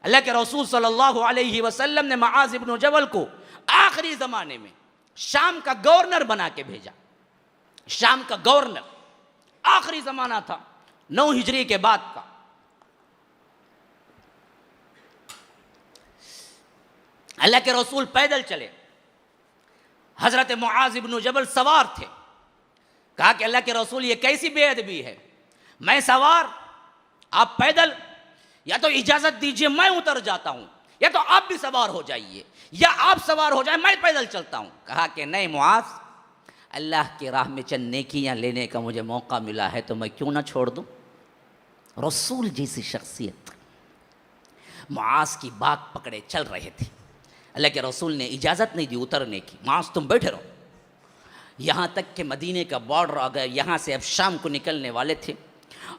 अल्लाह के रसूल सल्लल्लाहु अलैहि वसल्लम ने मुआज़ इब्न जबल को आखिरी ज़माने में शाम का गवर्नर बना के भेजा। शाम का गवर्नर, आखिरी ज़माना था 9 हिजरी के बाद का। अल्लाह के रसूल पैदल चले, हज़रत मुआज़ इब्न जबल सवार थे। कहा कि अल्लाह के रसूल ये कैसी बेअदबी है, मैं सवार आप पैदल, या तो इजाज़त दीजिए मैं उतर जाता हूँ, या तो आप भी सवार हो जाइए, या आप सवार हो जाए मैं पैदल चलता हूँ। कहा कि नहीं मुआज़, अल्लाह की राह में चंद नेकियां लेने का मुझे मौका मिला है तो मैं क्यों ना छोड़ दूँ। रसूल जैसी शख्सियत मुआज़ की बात पकड़े चल रहे थे। अल्लाह के रसूल ने इजाज़त नहीं दी उतरने की, मुआज़ तुम बैठे रहो। यहाँ तक कि मदीने का बॉर्डर आ गया, यहाँ से अब शाम को निकलने वाले थे।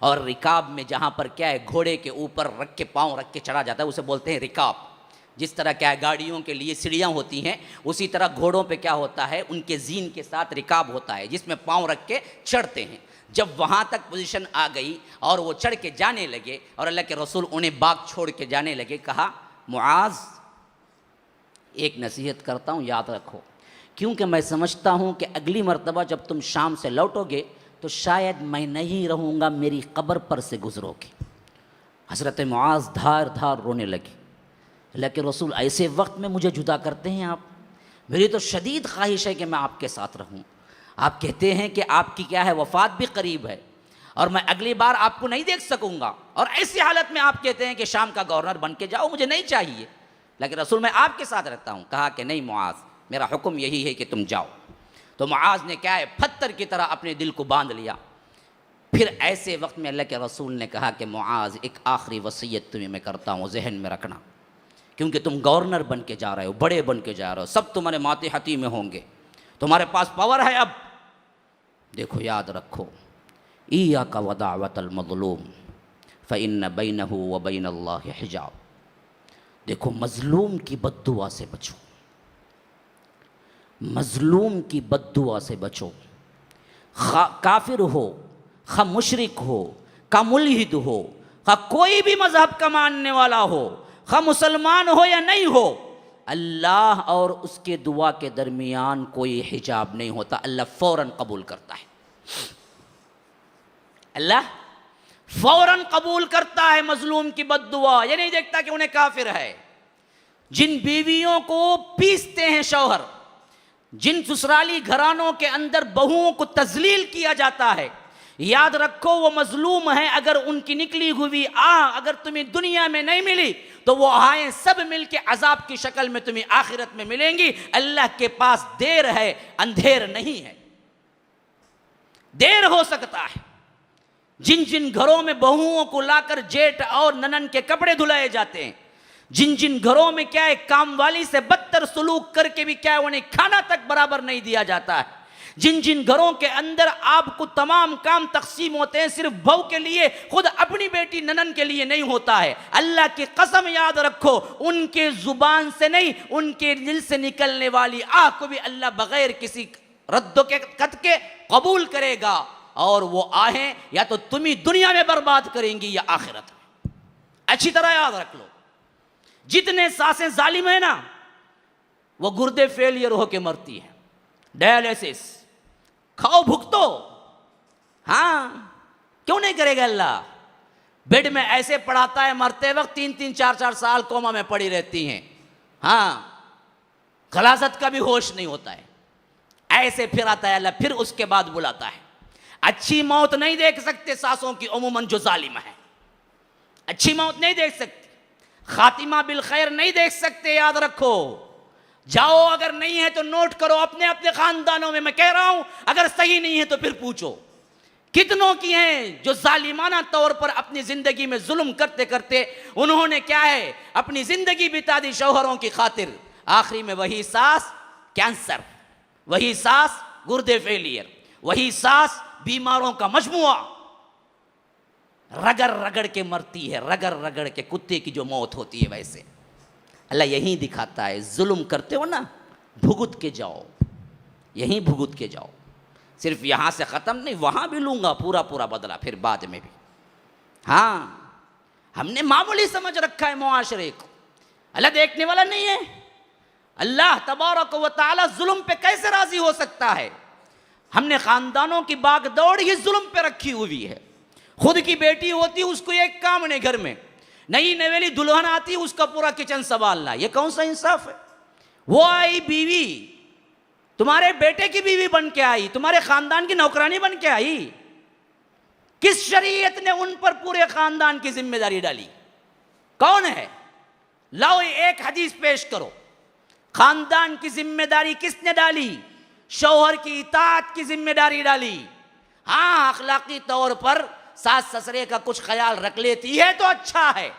और रिकाब में जहाँ पर क्या है, घोड़े के ऊपर रख के पाँव रख के चढ़ा जाता है, उसे बोलते हैं रिकाब। जिस तरह क्या है गाड़ियों के लिए सीढ़ियाँ होती हैं, उसी तरह घोड़ों पे क्या होता है, उनके जीन के साथ रिकाब होता है जिसमें पाँव रख के चढ़ते हैं। जब वहाँ तक पोजीशन आ गई और वो चढ़ के जाने लगे और अल्लाह के रसूल उन्हें बाग छोड़ के जाने लगे, कहा मुआज़ एक नसीहत करता हूँ याद रखो, क्योंकि मैं समझता हूँ कि अगली मर्तबा जब तुम शाम से लौटोगे तो शायद मैं नहीं रहूँगा, मेरी कब्र पर से गुजरोगे। हज़रत मुआज़ धार धार रोने लगे। अल्लाह के रसूल ऐसे वक्त में मुझे जुदा करते हैं आप, मेरी तो शदीद ख्वाहिश है कि मैं आपके साथ रहूँ। आप कहते हैं कि आपकी क्या है वफ़ात भी करीब है और मैं अगली बार आपको नहीं देख सकूँगा, और ऐसी हालत में आप कहते हैं कि शाम का गवर्नर बन के जाओ, मुझे नहीं चाहिए, लेकिन रसूल मैं आपके साथ रहता हूँ। कहा कि नहीं मुआज़, मेरा हुक्म यही है कि तुम जाओ। तो मुआज़ ने क्या है पत्थर की तरह अपने दिल को बांध लिया। फिर ऐसे वक्त में अल्लाह के रसूल ने कहा कि मुआज़ एक आखिरी वसीयत तुम्हें मैं करता हूँ, जहन में रखना, क्योंकि तुम गवर्नर बन के जा रहे हो, बड़े बन के जा रहे हो, सब तुम्हारे माथे हती में होंगे, तुम्हारे पास पावर है। अब देखो याद रखो, इय्याका व दाअवतल मज़लूम फ़इन्न बैनहु व बैनल्लाहि हिजाब। देखो मज़लूम की बद्दुआ से बचो, मज़लूम की बद्दुआ से बचो। खा काफिर हो, खा मुशरिक हो, खा मुल्हिद हो, खा कोई भी मज़हब का मानने वाला हो, खा मुसलमान हो या नहीं हो, अल्लाह और उसके दुआ के दरमियान कोई हिजाब नहीं होता। अल्लाह फ़ौरन कबूल करता है, अल्लाह फ़ौरन कबूल करता है मज़लूम की बद्दुआ। ये नहीं देखता कि उन्हें काफिर है। जिन बीवियों को पीसते हैं शौहर, जिन ससुराली घरानों के अंदर बहुओं को तजलील किया जाता है, याद रखो वो मजलूम है। अगर उनकी निकली हुई अगर तुम्हें दुनिया में नहीं मिली तो वो आए सब मिलके अजाब की शक्ल में तुम्हें आखिरत में मिलेंगी। अल्लाह के पास देर है, अंधेर नहीं है। देर हो सकता है। जिन जिन घरों में बहुओं को लाकर जेठ और ननन के कपड़े धुलाए जाते हैं, जिन जिन घरों में क्या है काम वाली से बदतर सलूक करके भी क्या है उन्हें खाना तक बराबर नहीं दिया जाता है, जिन जिन घरों के अंदर आपको तमाम काम तकसीम होते हैं सिर्फ बहू के लिए, खुद अपनी बेटी ननन के लिए नहीं होता है, अल्लाह की कसम याद रखो उनके जुबान से नहीं उनके दिल से निकलने वाली आह को भी अल्लाह बगैर किसी रद्दो के कत के कबूल करेगा। और वो आहें या तो तुम्हें दुनिया में बर्बाद करेंगी या आखिरत में। अच्छी तरह याद रख लो, जितने सांसें जालिम है ना वो गुर्दे फेलियर होके मरती है। डायलिसिस खाओ भुगतो, हाँ क्यों नहीं करेगा अल्लाह। बेड में ऐसे पड़ाता है मरते वक्त 3-3 4-4 साल कोमा में पड़ी रहती हैं, हाँ खलासत का भी होश नहीं होता है। ऐसे फिर आता है अल्लाह, फिर उसके बाद बुलाता है। अच्छी मौत नहीं देख सकते सासों की अमूमन जो जालिम है, अच्छी मौत नहीं देख सकते, खातिमा बिल खैर नहीं देख सकते। याद रखो, जाओ अगर नहीं है तो नोट करो अपने अपने खानदानों में। मैं कह रहा हूं अगर सही नहीं है तो फिर पूछो कितनों की हैं जो जालिमाना तौर पर अपनी जिंदगी में जुल्म करते करते उन्होंने क्या है अपनी जिंदगी बिता दी शौहरों की खातिर। आखिरी में वही सास कैंसर, वही सास गुर्दे फेलियर, वही सास बीमारों का मजमुआ, रगड़ रगड़ के मरती है, रगड़ रगड़ के कुत्ते की जो मौत होती है। वैसे अल्लाह यही दिखाता है, जुल्म करते हो ना भुगत के जाओ, यहीं भुगत के जाओ। सिर्फ यहाँ से ख़त्म नहीं, वहाँ भी लूँगा पूरा पूरा बदला फिर बाद में भी। हाँ हमने मामूली समझ रखा है मुआशरे को। अल्लाह देखने वाला नहीं है। अल्लाह तबारक व तआला जुल्म पे कैसे राजी हो सकता है? हमने खानदानों की बागदौड़ ही जुल्म पे रखी हुई है। खुद की बेटी होती उसको एक काम नहीं, घर में नई नवेली दुल्हन आती उसका पूरा किचन संभालना, ये कौन सा इंसाफ है? वो आई बीवी, तुम्हारे बेटे की बीवी बन के आई, तुम्हारे खानदान की नौकरानी बन के आई। किस शरीयत ने उन पर पूरे खानदान की जिम्मेदारी डाली? कौन है? लाओ एक हदीस पेश करो। खानदान की जिम्मेदारी किसने डाली? शौहर की इताअत की जिम्मेदारी डाली। हाँ, अखलाकी तौर पर सास ससुरे का कुछ ख्याल रख लेती है तो अच्छा है,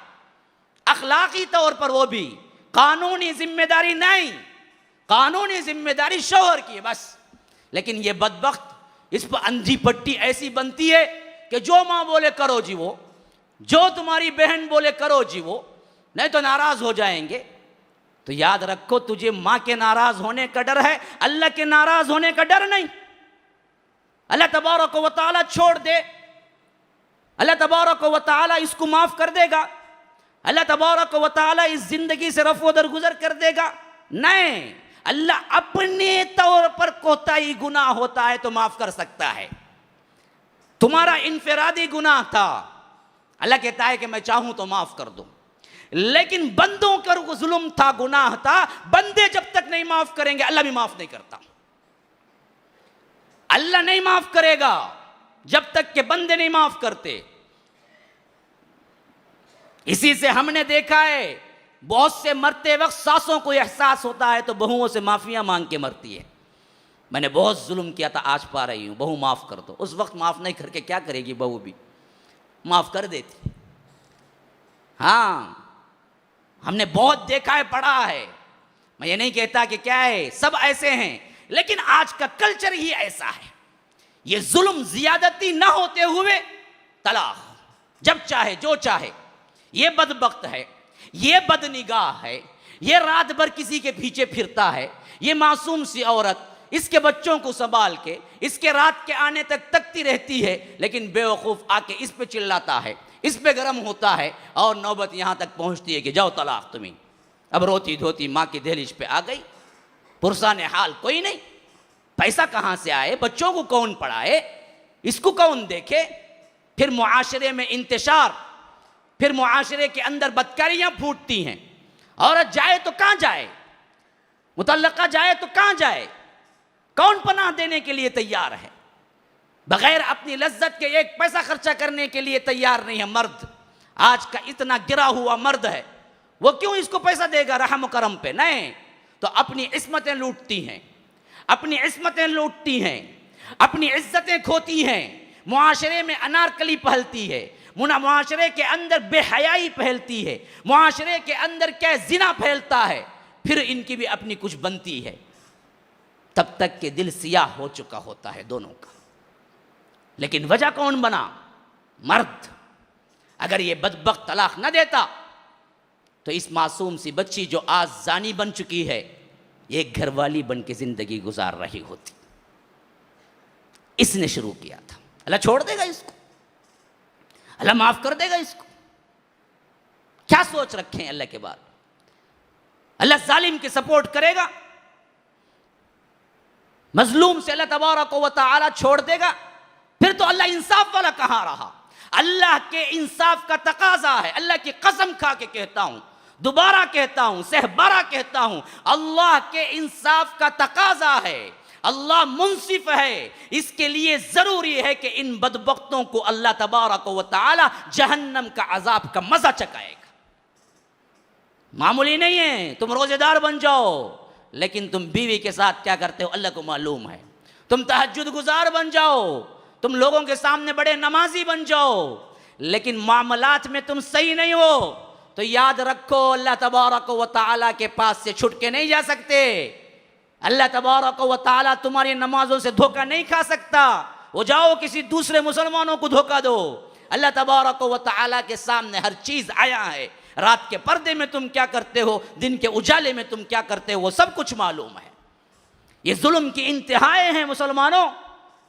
अखलाकी तौर पर वो भी। कानूनी जिम्मेदारी नहीं, कानूनी जिम्मेदारी शौहर की है बस। लेकिन ये बदबख्त, इस पर अंधी पट्टी ऐसी बनती है कि जो माँ बोले करो जी वो, जो तुम्हारी बहन बोले करो जी वो, नहीं तो नाराज हो जाएंगे। तो याद रखो, तुझे माँ के नाराज होने का डर है, अल्लाह के नाराज होने का डर नहीं। अल्लाह तबारक व तआला छोड़ दे, अल्लाह तबारक व तआला इसको माफ कर देगा, अल्लाह तबारक व तआला इस जिंदगी से रफ़ो दरगुजर कर देगा? नहीं, अल्लाह अपने तौर पर कोताही गुनाह होता है तो माफ कर सकता है। तुम्हारा इनफरादी गुनाह था, अल्लाह कहता है कि मैं चाहूं तो माफ कर दूं। लेकिन बंदों का जुल्म था, गुनाह था, बंदे जब तक नहीं माफ करेंगे अल्लाह भी माफ नहीं करता। अल्लाह नहीं माफ करेगा जब तक के बंदे नहीं माफ करते। इसी से हमने देखा है बहुत से मरते वक्त सासों को एहसास होता है तो बहुओं से माफिया मांग के मरती है। मैंने बहुत जुल्म किया था, आज पा रही हूं, बहू माफ कर दो। उस वक्त माफ नहीं करके क्या करेगी? बहू भी माफ कर देती। हाँ, हमने बहुत देखा है, पढ़ा है। मैं ये नहीं कहता कि क्या है, सब ऐसे हैं, लेकिन आज का कल्चर ही ऐसा है। ये जुल्म जियादती ना होते हुए तलाक, जब चाहे जो चाहे। ये बदबख्त है, ये बदनिगाह है, ये रात भर किसी के पीछे फिरता है, ये मासूम सी औरत इसके बच्चों को संभाल के इसके रात के आने तक तकती रहती है, लेकिन बेवकूफ़ आके इस पे चिल्लाता है, इस पे गर्म होता है और नौबत यहाँ तक पहुँचती है कि जाओ तलाक तुम्हें। अब रोती धोती माँ की दहलीज पे आ गई, पुरसा ने हाल कोई नहीं, पैसा कहाँ से आए, बच्चों को कौन पढ़ाए, इसको कौन देखे। फिर मुआशरे में इंतशार, फिर मुआशरे के अंदर बदकारियाँ फूटती हैं। औरत जाए तो कहाँ जाए, मुतल्लका जाए तो कहाँ जाए, कौन पनाह देने के लिए तैयार है? बगैर अपनी लज्जत के एक पैसा खर्चा करने के लिए तैयार नहीं है मर्द। आज का इतना गिरा हुआ मर्द है, वो क्यों इसको पैसा देगा रहम करम पे? नहीं, तो अपनी इस्मतें लूटती हैं, अपनी इस्मतें लूटती हैं, अपनी इज्जतें खोती हैं, मुआशरे में अनारकली पहलती है, मुआशरे के अंदर बेहयाई फैलती है, मुआशरे के अंदर क्या जिना फैलता है, फिर इनकी भी अपनी कुछ बनती है। तब तक के दिल सियाह हो चुका होता है दोनों का। लेकिन वजह कौन बना? मर्द। अगर ये बदबख्त तलाक न देता तो इस मासूम सी बच्ची जो आज जानी बन चुकी है, एक घरवाली बन के जिंदगी गुजार रही होती। इसने शुरू किया था। अल्लाह छोड़ देगा इसको? अल्लाह माफ कर देगा इसको? क्या सोच रखे हैं अल्लाह के बाद? अल्लाह जालिम के सपोर्ट करेगा? मजलूम से अल्लाह तबारक व तआला छोड़ देगा? फिर तो अल्लाह इंसाफ वाला कहां रहा? अल्लाह के इंसाफ का तकाजा है। अल्लाह की कसम खा के कहता हूं, दोबारा कहता हूं, सहबारा कहता हूं, अल्लाह के इंसाफ का तकाजा है। अल्लाह मुंसिफ है। इसके लिए जरूरी है कि इन बदबख्तों को अल्लाह तबारक व तआला जहन्नम का अजाब का मजा चकाएगा। मामूली नहीं है। तुम रोजेदार बन जाओ, लेकिन तुम बीवी के साथ क्या करते हो अल्लाह को मालूम है। तुम तहज्जुद गुजार बन जाओ, तुम लोगों के सामने बड़े नमाजी बन जाओ, लेकिन मामलात में तुम सही नहीं हो तो याद रखो अल्लाह तबारक व तआला के पास से छुट के नहीं जा सकते। अल्लाह तबारक व तआला तुम्हारी नमाजों से धोखा नहीं खा सकता। वो जाओ किसी दूसरे मुसलमानों को धोखा दो। अल्लाह तबारक व तआला के सामने हर चीज़ आया है। रात के पर्दे में तुम क्या करते हो, दिन के उजाले में तुम क्या करते हो, वो सब कुछ मालूम है। ये जुल्म की इंतहाएं हैं मुसलमानों,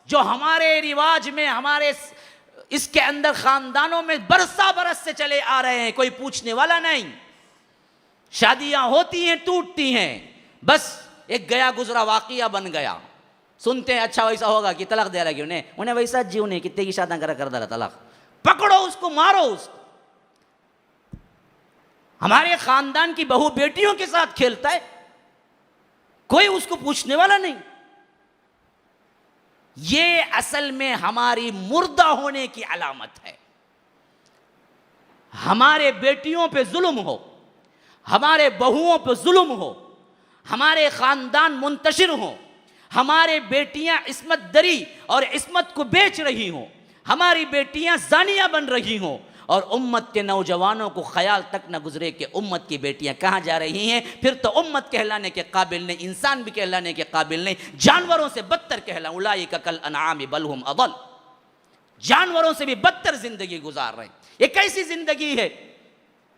जो हमारे रिवाज में, हमारे इसके अंदर खानदानों में बरसा बरस से चले आ रहे हैं, कोई पूछने वाला नहीं। शादियां होती हैं, टूटती हैं, बस एक गया गुजरा वाकया बन गया। सुनते हैं अच्छा वैसा होगा कि तलाक दे रहा कि उन्हें वैसा जीव नहीं, कितने की शादी कर दे रहा तलाक, पकड़ो उसको, मारो उसको। हमारे खानदान की बहू बेटियों के साथ खेलता है, कोई उसको पूछने वाला नहीं। ये असल में हमारी मुर्दा होने की अलामत है। हमारे बेटियों पे जुल्म हो, हमारे बहुओं पे जुल्म हो, हमारे खानदान मुंतशिर हो, हमारे बेटियां इस्मत दरी और इस्मत को बेच रही हों, हमारी बेटियां जानिया बन रही हों, और उम्मत के नौजवानों को ख्याल तक न गुजरे कि उम्मत की बेटियां कहाँ जा रही हैं, फिर तो उम्मत कहलाने के काबिल नहीं, इंसान भी कहलाने के काबिल नहीं, जानवरों से बदतर कहला। उलाइका कल अनआम बल हुम अदल, जानवरों से भी बदतर जिंदगी गुजार रहे हैं। ये कैसी जिंदगी है